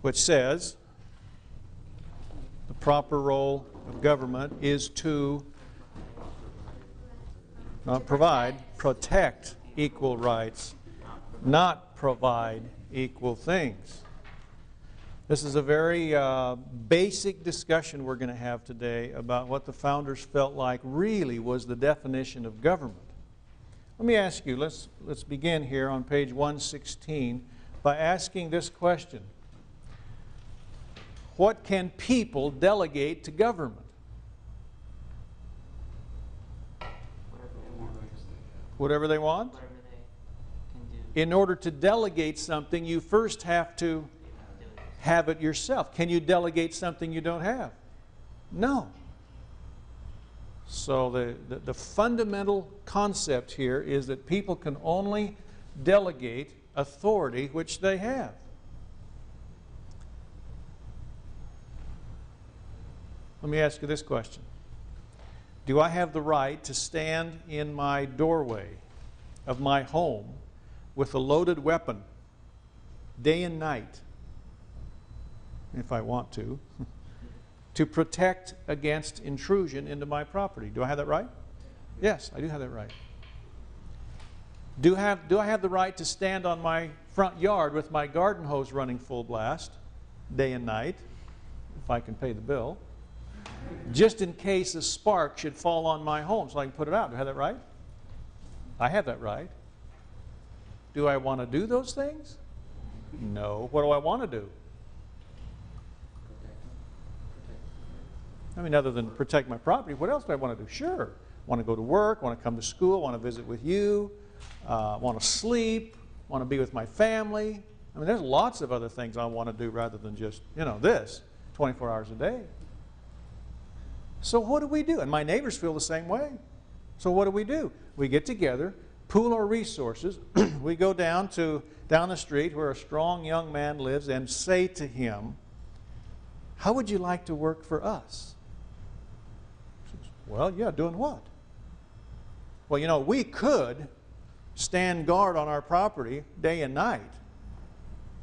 which says the proper role of government is to not provide, protect equal rights, not provide equal things. This is a very basic discussion we're going to have today about what the founders felt like really was the definition of government. Let me ask you, let's begin here on page 116 by asking this question. What can people delegate to government? Whatever they want? Whatever they can do. In order to delegate something, you first have to have it yourself. Can you delegate something you don't have? No. So the fundamental concept here is that people can only delegate authority which they have. Let me ask you this question. Do I have the right to stand in my doorway of my home with a loaded weapon day and night, if I want to protect against intrusion into my property? Do I have that right? Yes, I do have that right. Do I have the right to stand on my front yard with my garden hose running full blast day and night, if I can pay the bill, just in case a spark should fall on my home so I can put it out? Do I have that right? I have that right. Do I want to do those things? No. What do I want to do? I mean, other than protect my property, what else do I want to do? Sure. I want to go to work, want to come to school, want to visit with you, want to sleep, want to be with my family. I mean, there's lots of other things I want to do rather than just, this, 24 hours a day. So what do we do? And my neighbors feel the same way. So what do? We get together, pool our resources. We go down the street where a strong young man lives and say to him, how would you like to work for us? Well, yeah, doing what? Well, we could stand guard on our property day and night.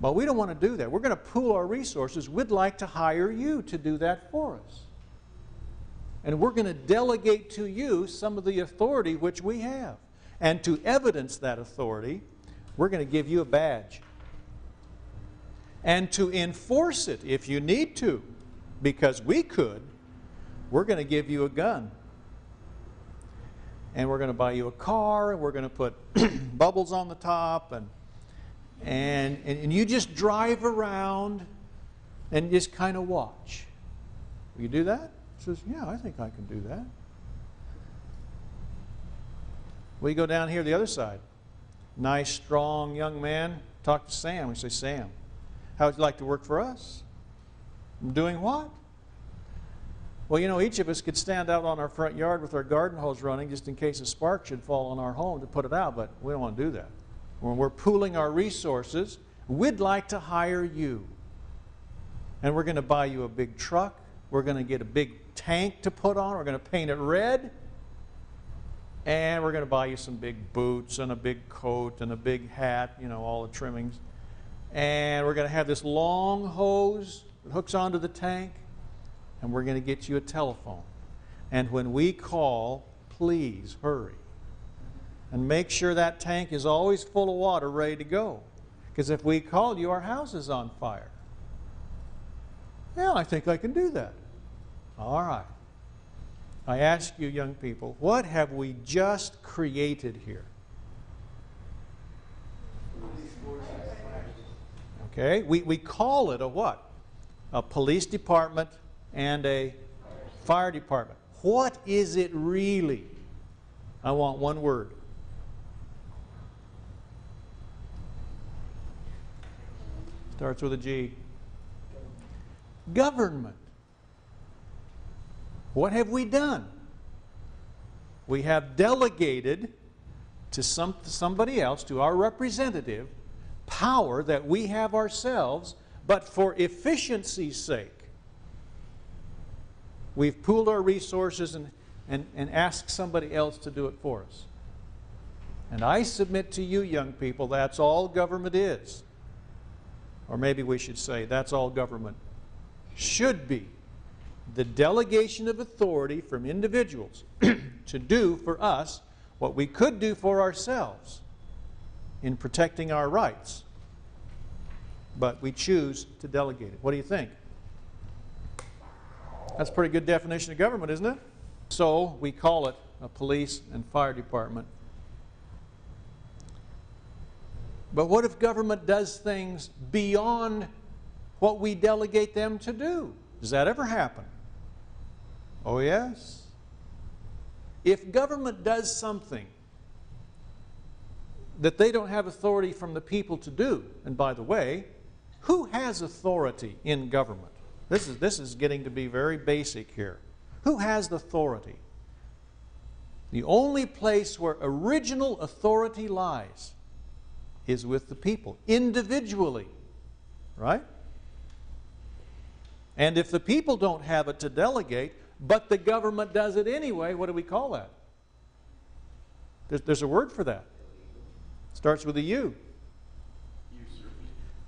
But we don't want to do that. We're going to pool our resources. We'd like to hire you to do that for us. And we're going to delegate to you some of the authority which we have. And to evidence that authority, we're going to give you a badge. And to enforce it, if you need to, because we could, we're going to give you a gun. And we're going to buy you a car, and we're going to put bubbles on the top, and you just drive around and just kind of watch. Will you do that? He says, yeah, I think I can do that. We go down here the other side. Nice, strong young man. Talk to Sam. We say, Sam, how would you like to work for us? Doing what? Well, each of us could stand out on our front yard with our garden hose running just in case a spark should fall on our home to put it out, but we don't want to do that. When we're pooling our resources, we'd like to hire you. And we're going to buy you a big truck. We're going to get a big tank to put on. We're going to paint it red. And we're going to buy you some big boots and a big coat and a big hat, all the trimmings. And we're going to have this long hose that hooks onto the tank. And we're going to get you a telephone. And when we call, please hurry. And make sure that tank is always full of water ready to go. Because if we call you, our house is on fire. Yeah, I think I can do that. All right. I ask you, young people, what have we just created here? Okay, we call it a what? A police department and a fire department. What is it really? I want one word. Starts with a G. Government. What have we done? We have delegated to somebody else, to our representative, power that we have ourselves, but for efficiency's sake. We've pooled our resources and asked somebody else to do it for us. And I submit to you, young people, that's all government is. Or maybe we should say that's all government should be. The delegation of authority from individuals to do for us what we could do for ourselves in protecting our rights. But we choose to delegate it. What do you think? That's a pretty good definition of government, isn't it? So we call it a police and fire department. But what if government does things beyond what we delegate them to do? Does that ever happen? Oh yes. If government does something that they don't have authority from the people to do, and by the way, who has authority in government? This is getting to be very basic here. Who has the authority? The only place where original authority lies is with the people, individually, right? And if the people don't have it to delegate, but the government does it anyway, what do we call that? There's a word for that. It starts with a U.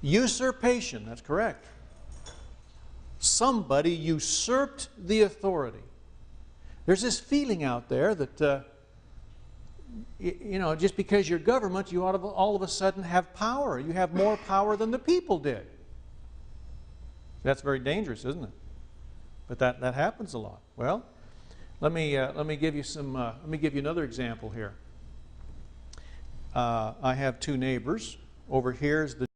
Usurpation, that's correct. Somebody usurped the authority. There's this feeling out there that, you know, just because you're government, you ought to all of a sudden have power. You have more power than the people did. That's very dangerous, isn't it? But that happens a lot. Well, let me give you some. Let me give you another example here. I have two neighbors. Over here is the